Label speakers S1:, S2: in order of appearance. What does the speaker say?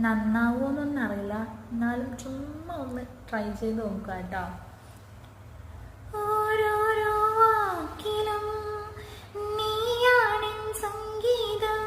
S1: നന്നാവുമെന്നൊന്നും അറിയില്ല, എന്നാലും ചുമ്മാ ഒന്ന് ട്രൈ ചെയ്ത് നോക്കുക കേട്ടോ. ഓരോരോ വാക്കിലും നീയാണെൻ സംഗീതം,